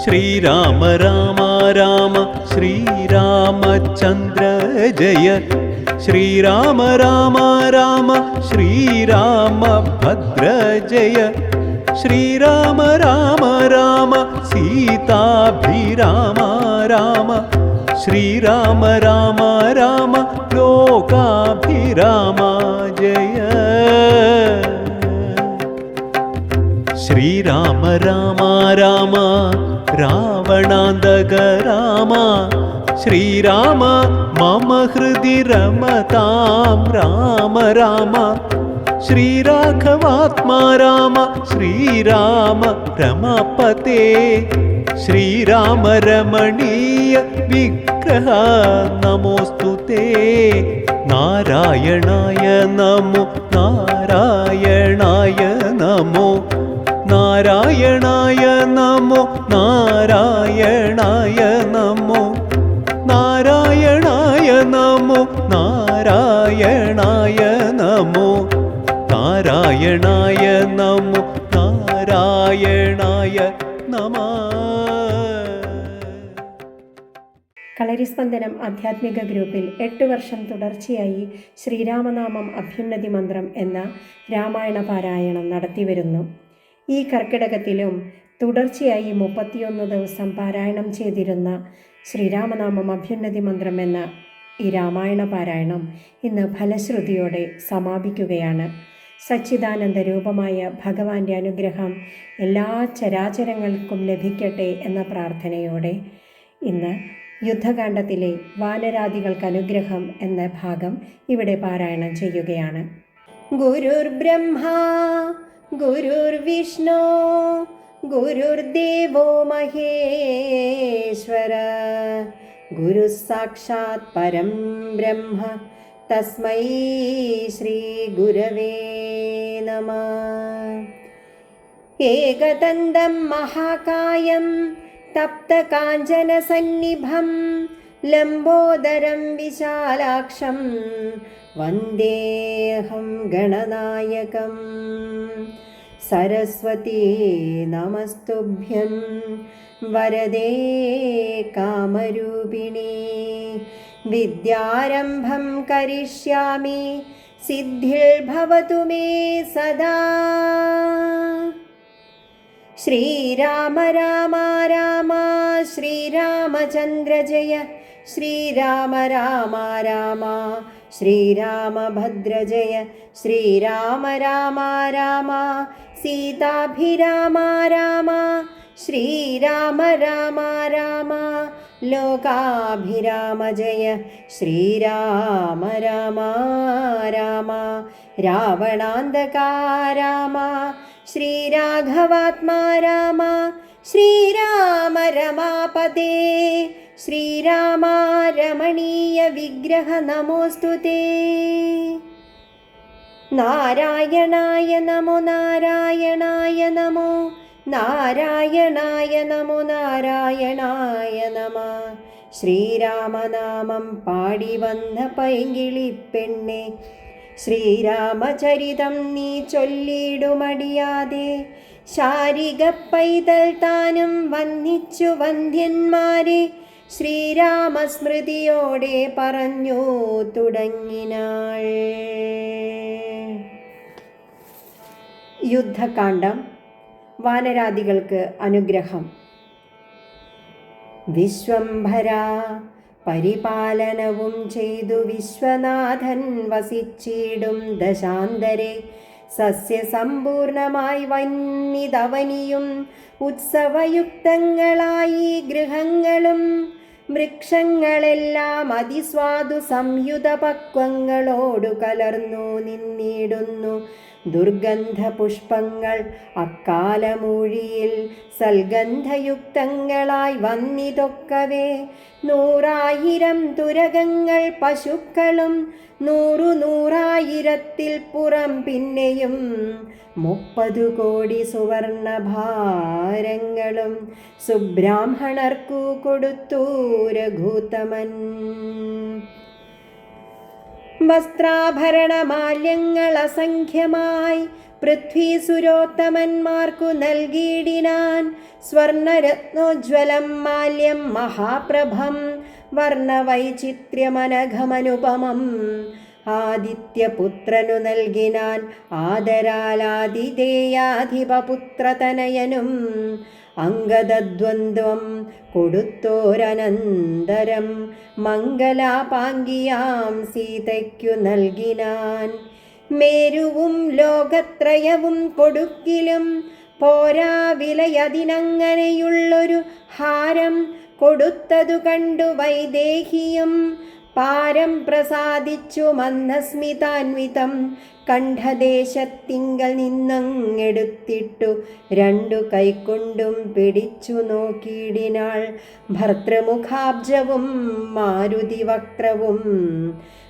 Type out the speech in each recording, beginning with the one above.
ശ്രീരാമ രാമ രാമ ശ്രീരാമചന്ദ്ര ജയ ശ്രീരാമ രാമ രാമ ശ്രീരാമഭദ്ര ജയ ശ്രീരാമ രാമ രാമ സീതാഭിരാമ രാമ ശ്രീരാമ രാമ രാമ ലോകാഭിരാമ ജയ ശ്രീരാമ രാമ രാമ രാവണാന്തക രാമ ശ്രീരാമ മമ ഹൃദി രമതാം രാമ രാമ ശ്രീരാഘവാത്മാ രാമ ശ്രീരാമ രമപതേ ശ്രീരാമ രമണീയ വിഗ്രഹ നമോസ്തുതേ നാരായണായ നമോ നാരായണായ നമോ നാരായണായ നമോ നാരായണായ നമോ നാരായണായ നമോ നാരായണായ നമോ നാരായണായ നമോ നാരായണായ നമഃ. കളരിസ്പന്ദനം ആധ്യാത്മിക ഗ്രൂപ്പിൽ 8 വർഷം തുടർച്ചയായി ശ്രീരാമനാമം അഭ്യുന്നതി മന്ത്രം എന്ന രാമായണ പാരായണം നടത്തിവരുന്നു. ഈ കർക്കിടകത്തിലും തുടർച്ചയായി 31 ദിവസം പാരായണം ചെയ്തിരുന്ന ശ്രീരാമനാമം അഭ്യുന്നതി മന്ത്രം എന്ന ഈ രാമായണ പാരായണം ഇന്ന് ഫലശ്രുതിയോടെ സമാപിക്കുകയാണ്. സച്ചിദാനന്ദ രൂപമായ ഭഗവാന്റെ അനുഗ്രഹം എല്ലാ ചരാചരങ്ങൾക്കും ലഭിക്കട്ടെ എന്ന പ്രാർത്ഥനയോടെ ഇന്ന് യുദ്ധകാണ്ഡത്തിലെ വാനരാദികൾക്ക് അനുഗ്രഹം എന്ന ഭാഗം ഇവിടെ പാരായണം ചെയ്യുകയാണ്. ഗുരുർ ബ്രഹ്മ ഗുരുർവിഷ്ണു ഗുരുർദേവോ മഹേശ്വര ഗുരു സാക്ഷാത് പരം ബ്രഹ്മ തസ്മൈ ശ്രീ ഗുരവേ നമഃ. ഏകദന്തം മഹാകായം തപ്തകാഞ്ചനസന്നിഭം ലംബോദരം വിശാലാക്ഷം വന്ദേഹം ഗണനായകം. സരസ്വതീ നമസ്തുഭ്യം വരദേ കാമരൂപിണീ വിദ്യാരംഭം കരിഷ്യാമി സിദ്ധിർഭവതു മേ സദാ. ശ്രീരാമ രാമ രാമ ശ്രീരാമചന്ദ്ര ജയ ശ്രീരാമ രാമ രാമ ശ്രീരാമഭദ്ര ജയ ശ്രീരാമ രാമ രാമ സീതാഭിരാമ രാമ ശ്രീരാമ രാമ രാമ ലോകാഭിരാമ ജയ ശ്രീരാമ രാമ രാമ രാവണാന്തകാ രാമ ശ്രീരാഘവാത്മാ രാമ ശ്രീരാമ രമാപതേ ശ്രീരാമ രമണീയ വിഗ്രഹ നമോസ്തുതേ. നാരായണായ നമോ നാരായണായ നമോ നാരായണായ നമോ നാരായണായ നമഃ. ശ്രീരാമനാമം പാടി വന്ന പൈങ്കിളിപ്പെണ്ണെ ശ്രീരാമചരിതം നീ ചൊല്ലിടുമടിയാതെ ശാരിക പൈതൽ താനും വന്ദിച്ചു വന്ധ്യന്മാരെ ശ്രീരാമസ്മൃതിയോടെ പറഞ്ഞു തുടങ്ങിനാൾ. യുദ്ധകാണ്ഡം വാനരാദികൾക്ക് അനുഗ്രഹം. വിശ്വംഭര പരിപാലനവും ചെയ്തു വിശ്വനാഥൻ വസിച്ചിടും ദശാന്തരെ സസ്യസമ്പൂർണമായി വന്നിതവനിയും ഉത്സവയുക്തങ്ങളായി ഗൃഹങ്ങളും വൃക്ഷങ്ങളെല്ലാം അതിസ്വാദു സംയുത പക്വങ്ങളോടു കലർന്നു നിന്നിടുന്നു. ദുർഗന്ധ പുഷ്പങ്ങൾ അക്കാലമൂഴിയിൽ സൽഗന്ധയുക്തങ്ങളായി വന്നിതൊക്കവേ 100,000 തുരകങ്ങൾ പശുക്കളും 100,000 പുറം പിന്നെയും 30 കോടി സുവർണഭാരങ്ങളും സുബ്രാഹ്മണർക്കു കൊടുത്തു രഘൂത്തമൻ. വസ്ത്രാഭരണമാല്യങ്ങൾ അസംഖ്യമായി പൃഥ്വീസുരോത്തമന്മാർക്കു നൽകിയിടിനാൻ. സ്വർണരത്നോജ്വലം മാല്യം മഹാപ്രഭം വർണ്ണവൈചിത്ര്യമനഘമനുപമം ആദിത്യപുത്രനു നൽകിനാൻ. ആദരാലാതിഥേയാധിപപുത്രതനയനും അംഗദദ്വന്ദ്വം കൊടുത്തോരനന്തരം മംഗലാപാങ്കിയാം സീതയ്ക്കു നൽകിനാൻ. മേരുവും ലോകത്രയവും കൊടുക്കിലും പോരാ വിലയതിനങ്ങനെയുള്ളൊരു ഹാരം കൊടുത്തതു കണ്ടു വൈദേഹിയും പാരം പ്രസാദിച്ചു മന്ദസ്മിതാന്വിതം. കണ്ഠദേശത്തിങ്കൽ നിന്നങ്ങെടുത്തിട്ടു രണ്ടു കൈക്കൊണ്ടും പിടിച്ചു നോക്കിയിടിനാൾ. ഭർതൃമുഖാബ്ജവും മാരുതിവക്രവും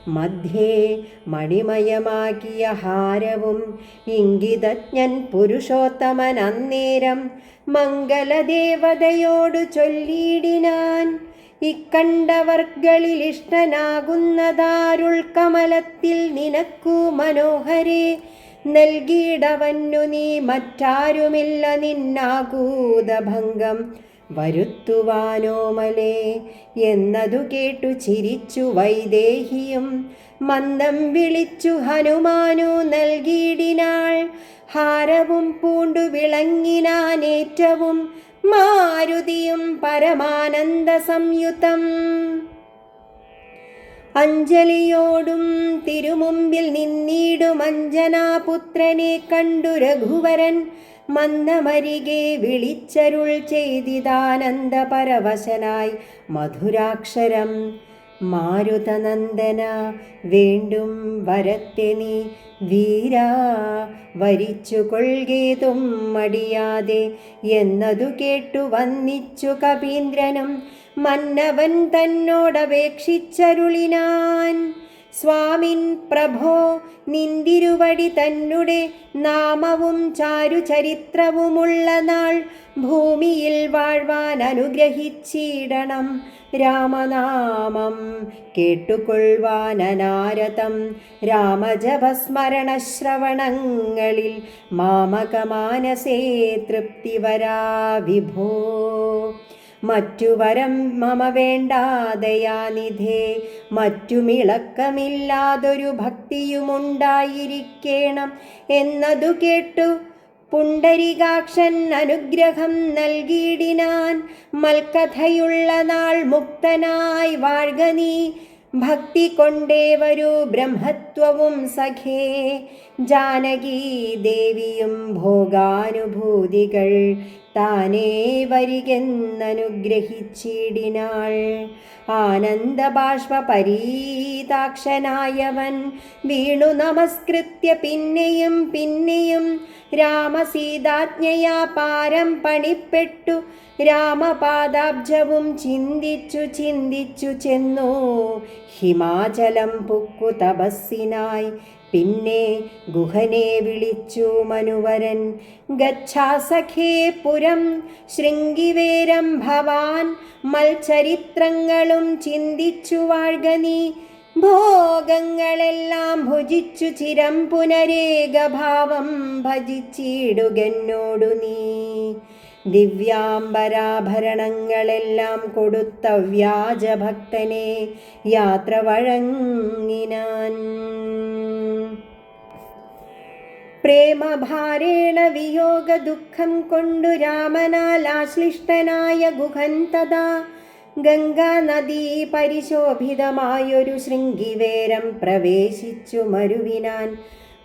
മധ്യേ മണിമയമാക്കിയ ഹാരവും ഇംഗിതജ്ഞൻ പുരുഷോത്തമൻ അന്നേരം മംഗലദേവതയോടു ചൊല്ലിയിടിനാൻ. ഇക്കണ്ടവർകളിൽ ഇഷ്ടനാകുന്നതാരുൾ കമലത്തിൽ നിനക്കു മനോഹരേ നൽകിയിടവന്നു നീ മറ്റാരുമില്ല നിന്നാകൂതഭംഗം വരുത്തുവാനോമലേ എന്നതു കേട്ടു ചിരിച്ചു വൈദേഹിയും മന്ദം വിളിച്ചു ഹനുമാനു നൽകിയിടിനാൾ. ഹാരവും പൂണ്ടു വിളങ്ങിനാനേറ്റവും മാരുതിയും പരമാനന്ദ സംയുതം. അഞ്ജലിയോടും തിരുമുമ്പിൽ നിന്നീടും അഞ്ജനാപുത്രനെ കണ്ടു രഘുവരൻ മന്ദമരികെ വിളിച്ചരുൾ ചെയ്തിതാനന്ദപരവശനായി മധുരാക്ഷരം. മാരുതനന്ദന വേണ്ടും വരത്തെ നീ വീരാ വരിച്ചു കൊൾകേതും മടിയാതെ എന്നതു കേട്ടു വന്നിച്ചു കപീന്ദ്രനും മന്നവൻ തന്നോടപേക്ഷിച്ചരുളിനാൻ. സ്വാമിൻ പ്രഭോ നിന്തിരുവടി തന്നുടെ നാമവും ചാരുചരിത്രവുമുള്ള നാൾ ഭൂമിയിൽ വാഴ്വാൻ അനുഗ്രഹിച്ചിടണം. രാമനാമം കേട്ടുകൊള്ളുവാൻ അനാരതം രാമജപസ്മരണശ്രവണങ്ങളിൽ മാമകമാനസേ തൃപ്തി വരാ വിഭോ. മറ്റു വരം മമ വേണ്ടാദയാനിധേ മറ്റുമിളക്കമില്ലാതൊരു ഭക്തിയുമുണ്ടായിരിക്കേണം എന്നതു കേട്ടു പുണ്ടരികാക്ഷൻ അനുഗ്രഹം നൽകിയിടിനാൻ. മൽക്കഥയുള്ള നാൾ മുക്തനായി വാഴ്ക നീ ഭക്തി കൊണ്ടേ വരൂ ബ്രഹ്മത്വവും സഖേ. ജാനകീ ദേവിയും ഭോഗാനുഭൂതികൾ താനേ വരികെന്നനുഗ്രഹിച്ചിടിനാൾ. ആനന്ദബാഷ്പരീതാക്ഷനായവൻ വീണു നമസ്കൃത്യ പിന്നെയും പിന്നെയും രാമസീതാജ്ഞയാ പാരം പണിപ്പെട്ടു രാമപാദാബ്ജവും ചിന്തിച്ചു ചിന്തിച്ചു ചെന്നു ഹിമാചലം പുക്കു തപസ്സിനായി. പിന്നെ ഗുഹനെ വിളിച്ചു മനുവരൻ ഗച്ഛാ സഖേ പുരം ശൃംഗിവേരം ഭവാൻ മൽചരിത്രങ്ങളും ചിന്തിച്ചു വാഴ്ക നീ. ഭോഗങ്ങളെല്ലാം ഭുജിച്ചു ചിരം പുനരേകഭാവം ഭജിച്ചിടുകന്നോടു നീ. ദിവ്യാംബരാഭരണങ്ങളെല്ലാം കൊടുത്ത വ്യാജഭക്തനെ യാത്ര വഴങ്ങിനാൻ. പ്രേമഭാരേണ വിയോഗ ദുഃഖം കൊണ്ടു രാമനാൽ ആശ്ലിഷ്ടനായ ഗുഹൻ തഥാ ഗംഗാനദീ പരിശോഭിതമായൊരു ശൃംഗിവേരം പ്രവേശിച്ചു മരുവിനാൻ.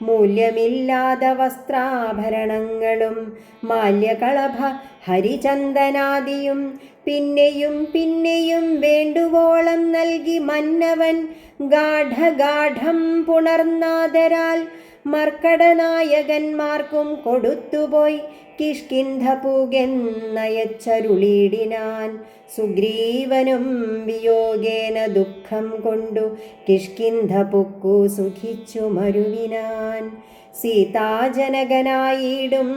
മൂല്യമില്ലാത വസ്ത്രാഭരണങ്ങളും മാല്യകളഭ ഹരിചന്ദനാദിയും പിന്നെയും പിന്നെയും വേണ്ടുവോളം നൽകി മന്നവൻ ഗാഠഗാഠം പുണർന്നാദരാൽ മർക്കടനായകന്മാർക്കും കൊടുത്തുപോയി കിഷ്കിന്ധപുകെന്നയച്ചരുളിയിടിനാൻ. സുഗ്രീവനും വിയോഗേന ദുഃഖം കൊണ്ടു കിഷ്കിന്ധപുക്കു സുഖിച്ചു മരുവിനാൻ. സീതാജനകനായിടും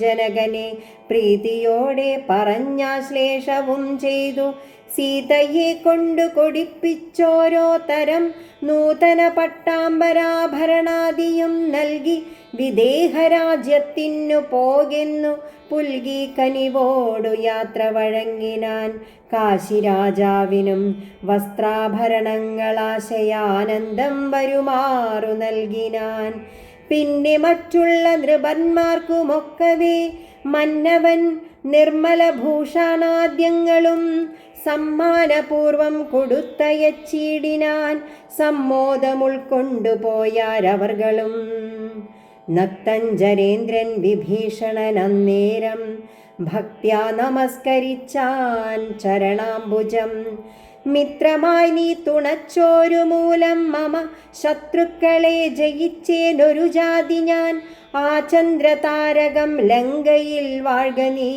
ജനകനെ പ്രീതിയോടെ പറഞ്ഞാശ്ലേഷവും ചെയ്തു. സീതയെ കൊണ്ടു കൊടിപ്പിച്ചോരോ തരം നൂതന പട്ടാംബരാഭരണാദിയും നൽകി വിദേഹരാജ്യത്തിനു പോകെന്നു പുൽകി കനിവോടു യാത്ര വഴങ്ങിനാൻ. കാശിരാജാവിനും വസ്ത്രാഭരണങ്ങളാശയാനന്ദം വരുമാറു നൽകിനാൻ. പിന്നെ മറ്റുള്ള നൃപന്മാർക്കുമൊക്കവേ മന്നവൻ നിർമ്മലഭൂഷണാദ്യങ്ങളും സമ്മാനപൂർവം കൊടുത്തയച്ചിടിനാൻ. സമ്മോദമുൾക്കൊണ്ടുപോയാരവർകളും. നക്തഞ്ചരേന്ദ്രൻ വിഭീഷണൻ അന്നേരം ഭക്ത്യാ നമസ്കരിച്ചാൻ ചരണാംബുജം. മിത്രമായി നീ തുണച്ചോരു മൂലം മമ ശത്രുക്കളെ ജയിച്ചേനൊരു ജാതി ഞാൻ. ആ ചന്ദ്രതാരകം ലങ്കയിൽ വാഴ്ക നീ,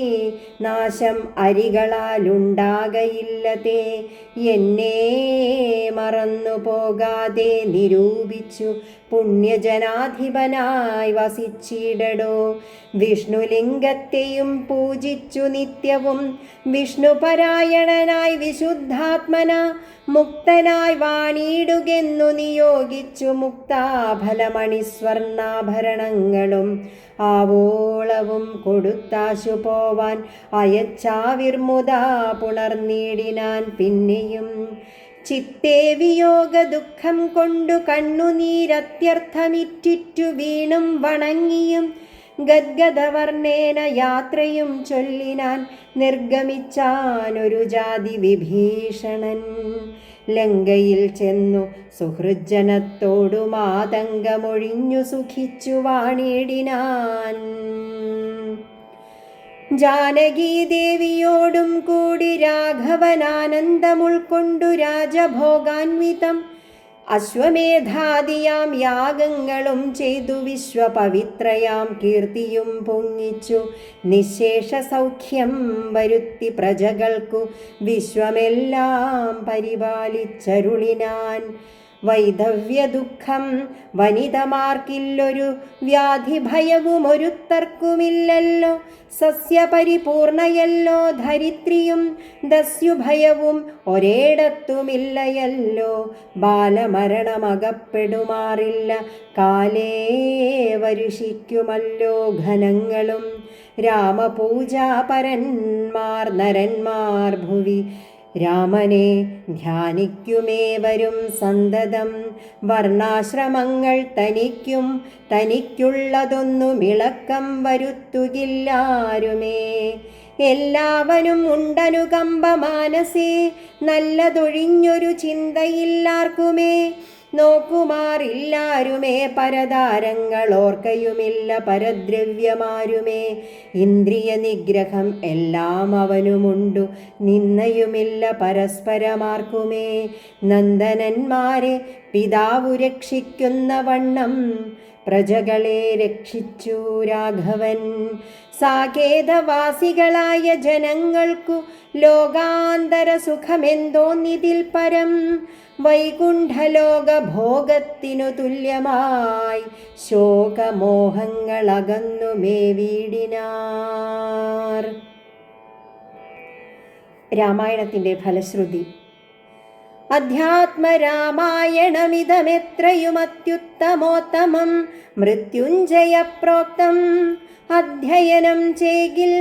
നാശം അരികളാലുണ്ടാകയില്ലതേ. എന്നെ മറന്നു പോകാതെ നിരൂപിച്ചു പുണ്യജനാധിപനായി വസിച്ചിടടോ. വിഷ്ണുലിംഗത്തെയും പൂജിച്ചു നിത്യവും വിഷ്ണുപരായണനായി വിശുദ്ധാത്മന മുക്തനായി വാണിടുകെന്നു നിയോഗിച്ചു. മുക്താഫലമണിസ്വർണാഭരണങ്ങളും ആവോളവും കൊടുത്താശു പോവാൻ അയച്ചാവിർമുദാ പുണർനീടിനാൻ. പിന്നെയും ചിത്തേ വിയോഗ ദുഃഖം കൊണ്ടു കണ്ണുനീരത്യർത്ഥമിറ്റിറ്റു വീണും വണങ്ങിയും ഗദ്ഗദവർണ്ണേന യാത്രയും ചൊല്ലിനാൻ. നിർഗമിച്ചാനൊരു ജാതി വിഭീഷണൻ. ലങ്കയിൽ ചെന്നു സുഹൃജ്ജനത്തോടു മാതങ്കമൊഴിഞ്ഞു സുഖിച്ചു വാണിടിനാൻ. ജാനകീദേവിയോടും കൂടി രാഘവനാനന്ദമുൾക്കൊണ്ടു രാജഭോഗാൻവിതം അശ്വമേധാദിയാം യാഗങ്ങളും ചെയ്തു വിശ്വപവിത്രയാം കീർത്തിയും പൊങ്ങിച്ചു. നിശേഷ സൗഖ്യം വരുത്തി പ്രജകൾക്കു വിശ്വമെല്ലാം പരിപാലിച്ചരുളിനാൻ. വൈധവ്യ ദുഃഖം വനിതമാർക്കില്ലൊരു വ്യാധി ഭയവും ഒരുത്തർക്കുമില്ലല്ലോ. സസ്യപരിപൂർണയല്ലോ ധരിത്രിയും ദസ്യുഭയവും ഒരേടത്തുമില്ലയല്ലോ. ബാലമരണമകപ്പെടുമാറില്ല കാലേ വരുഷിക്കുമല്ലോ ഘനങ്ങളും. രാമപൂജാപരന്മാർ നരന്മാർ ഭുവി രാമനെ ധ്യാനിക്കുമേവരും സന്തതം. വർണ്ണാശ്രമങ്ങൾ തനിക്കുള്ളതൊന്നുമിളക്കം വരുത്തുകില്ലാരുമേ. എല്ലാവനും ഉണ്ടനുകമ്പ മാനസേ, നല്ലതൊഴിഞ്ഞൊരു ചിന്തയില്ലാർക്കുമേ. നോക്കുമാറില്ലാരുമേ പരതാരങ്ങൾ ഓർക്കയുമില്ല പരദ്രവ്യമാരുമേ. ഇന്ദ്രിയ നിഗ്രഹം എല്ലാം അവനുമുണ്ടു, നിന്നയുമില്ല പരസ്പരമാർക്കുമേ. നന്ദനന്മാരെ പിതാവു രക്ഷിക്കുന്ന വണ്ണം പ്രജകളെ രക്ഷിച്ചു രാഘവൻ. സാകേതവാസികളായ ജനങ്ങൾക്കു ലോകാന്തര സുഖമെന്തോന്നിതിൽ പരം. വൈകുണ്ഠലോക ഭോഗത്തിനു തുല്യമായി ശോകമോഹങ്ങളകന്നു മേവീടിനാർ. രാമായണത്തിൻ്റെ ഫലശ്രുതി. അധ്യാത്മരാമായണമിതമെത്രയുമത്യുത്തമോത്തമം മൃത്യുഞ്ജയ പ്രോക്തം. അധ്യയനം ചേകിൽ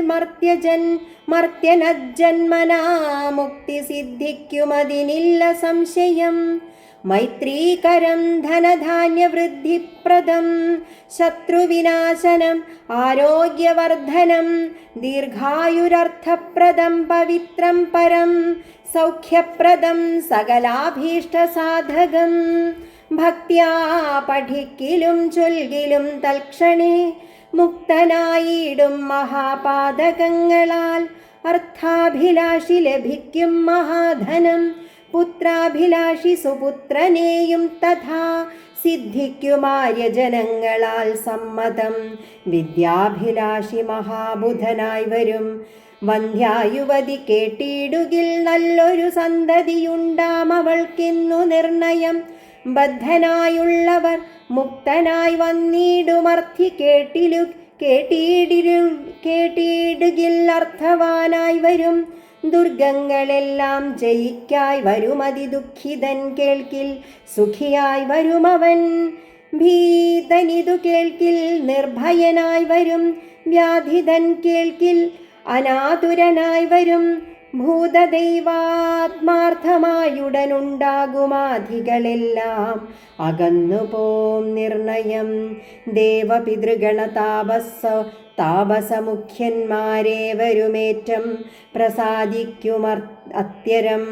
മർത്യനജ്ജന്മനാ മുക്തി സിദ്ധിക്കുമതിനില്ല സംശയം. മൈത്രീകരം ധനധാന്യവൃദ്ധിപ്രദം ശത്രുവിനാശനം ആരോഗ്യവർദ്ധനം. ദീർഘായുരർത്ഥപ്രദം പവിത്രം പരം സൗഖ്യപ്രദം സകലാഭീഷ്ടസാധകം. ഭക്ത്യാ പഠിക്കിലും ചൊൽകിലും തൽക്ഷണേ മുക്തനായിടും മഹാപാതകങ്ങളാൽ. അർത്ഥാഭിലാഷി ലഭിക്കും മഹാധനം, പുത്രാഭിലാഷി സുപുത്രനെയും തഥാ. സിദ്ധിക്കുമാര്യജനങ്ങളാൽ സമ്മതം. വിദ്യാഭിലാഷി മഹാബുധനായി വരും. വന്ധ്യായുവതി കേട്ടിടുകിൽ നല്ലൊരു സന്തതിയുണ്ടാം അവൾക്കിന്നു നിർണയം. ബദ്ധനായുള്ളവർ മുക്തനായി വന്നിടുമർത്ഥി കേട്ടിടുകിൽ അർത്ഥവാനായി വരും. ദുർഗങ്ങളെല്ലാം ജയിക്കായി വരുമതി ദുഃഖിതൻ കേൾക്കിൽ സുഖിയായി വരുമവൻ. ഭീതനിതു കേൾക്കിൽ നിർഭയനായി വരും. വ്യാധിതൻ കേൾക്കിൽ അനാതുരനായി വരും. ഭൂതദൈവാത്മാർത്ഥമായുടനുണ്ടാകുമാധികളെല്ലാം അകന്നുപോം നിർണയം. ദേവപിതൃഗണ താപസമുഖ്യന്മാരേവരുമേറ്റം പ്രസാദിക്കുമത്യരം.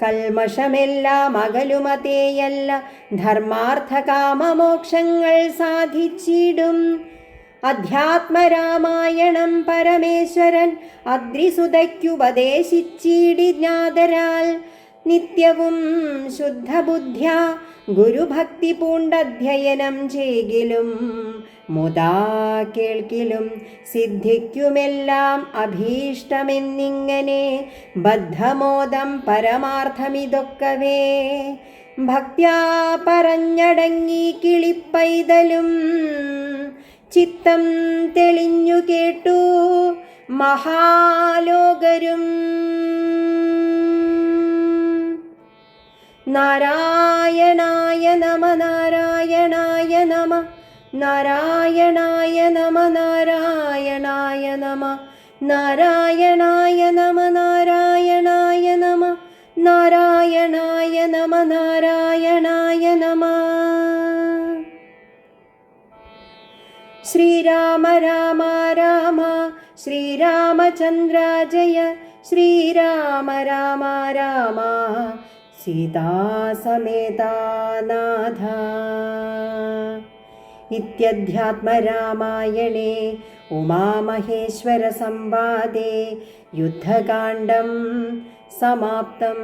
കൽമഷമെല്ലാം അകലുമതേയല്ല ധർമാർത്ഥ കാമമോക്ഷങ്ങൾ സാധിച്ചിടും. അധ്യാത്മരാമായണം പരമേശ്വരൻ അദ്രിസുതയ്ക്കുപദേശിച്ചിടിജ്ഞാതരാൽ. നിത്യവും ശുദ്ധബുദ്ധ്യാ ഗുരുഭക്തി പൂണ്ടധ്യയനം ചെയ്കിലും മുദാ കേൾക്കിലും സിദ്ധിക്കുമെല്ലാം അഭീഷ്ടമെന്നിങ്ങനെ ബദ്ധമോദം പരമാർത്ഥമിതൊക്കവേ. ഭക്ത്യാ പറഞ്ഞടങ്ങി കിളിപ്പൈതലും ചിത്തം തെളിഞ്ഞു കേട്ടു മഹാലോകരും. നാരായണായ നമ നാരായണായ നമ നാരായണായ നമ നാരായണായ നമ നാരായണായ നമ നാരായണായ നമ നാരായണായ നമ നാരായണായ നമ. ശ്രീരാമ രാമ രാമ ശ്രീരാമചന്ദ്ര ജയ. ശ്രീരാമ രാമ രാമ സീതാസമേതാ നാഥ. ഇത്യധ്യാത്മരാമായണേ ഉമാമഹേശ്വര സംവാദേ യുദ്ധകാണ്ഡം സമാപ്തം.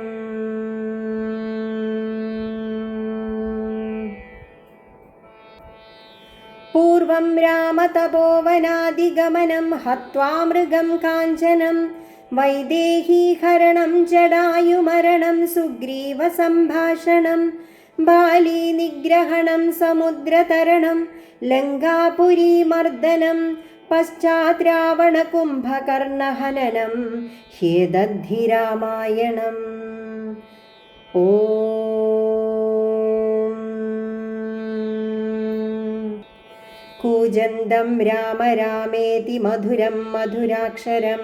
പൂർവം രാമതപോവനാദിഗമനം ഹത്വാ മൃഗം കാഞ്ചനം. വൈദേഹീഹരണം ജടായുമരണം സുഗ്രീവ സംഭാഷണം. ബാലീ നിഗ്രഹണം സമുദ്രതരണം ലങ്കാപുരീമർദ്ദനം. പശ്ചാത് രാവണ കുംഭകർണഹനനം ഹ്യേതദ്ധി രാമായണം. കൂജന്തം രാമ രാമേതി മധുരം മധുരാക്ഷരം.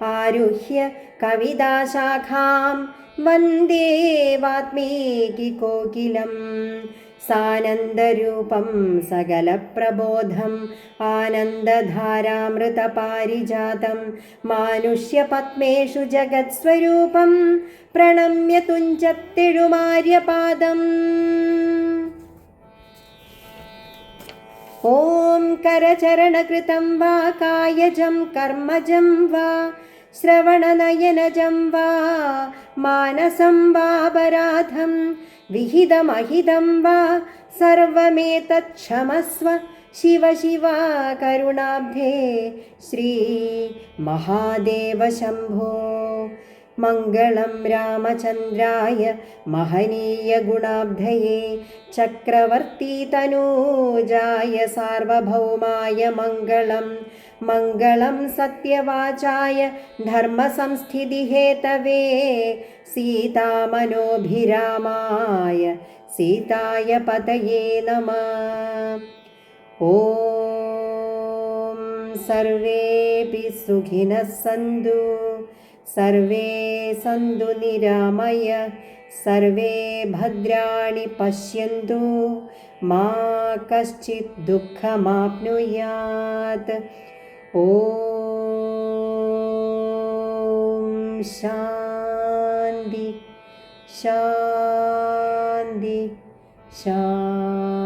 ആരുഹ്യ കവിതാശാഖാം വന്ദേ വാത്മീകി കോകിലം. സാനന്ദരൂപം സകലപ്രബോധം ആനന്ദധാരാമൃതപാരിജാതം. മാനുഷ്യപത്മേഷു ജഗത്സ്വരൂപം പ്രണമ്യ തുഞ്ചത്തെഴുമാര്യപാദം. ഓം കരചരണകൃതം വാ കായജം കർമ്മജം വാ ശ്രവണനയനജം വാ മാനസം വാപരാധം. വിഹിതമഹിതം വാ സർവമേതച്ഛമസ്വ. ശിവ ശിവ കരുണാബ്ധേ ശ്രീ മഹാദേവ ശംഭോ. മംഗളം രാമചന്ദ്രായ മഹനീയ ഗുണാബ്ധയേ ചക്രവർത്തിതനൂജായ സാർവഭൗമായ മംഗളം. മംഗളം സത്യവാചായ ധർമ്മസംസ്ഥിതിഹേതവേ സീതാമനോഭിരാമായ സീതായ പതയേ നമഃ. ഓം സർവേപി സുഖിനഃ സന്തു സർവേ സന്തു നിരാമയ സർവേ ഭദ്രാണി പശ്യന്തു മാ കശ്ചിത് ദുഃഖമാപ്നുയാത്. ഓം ശാന്തി ശാന്തി ശാന്തി.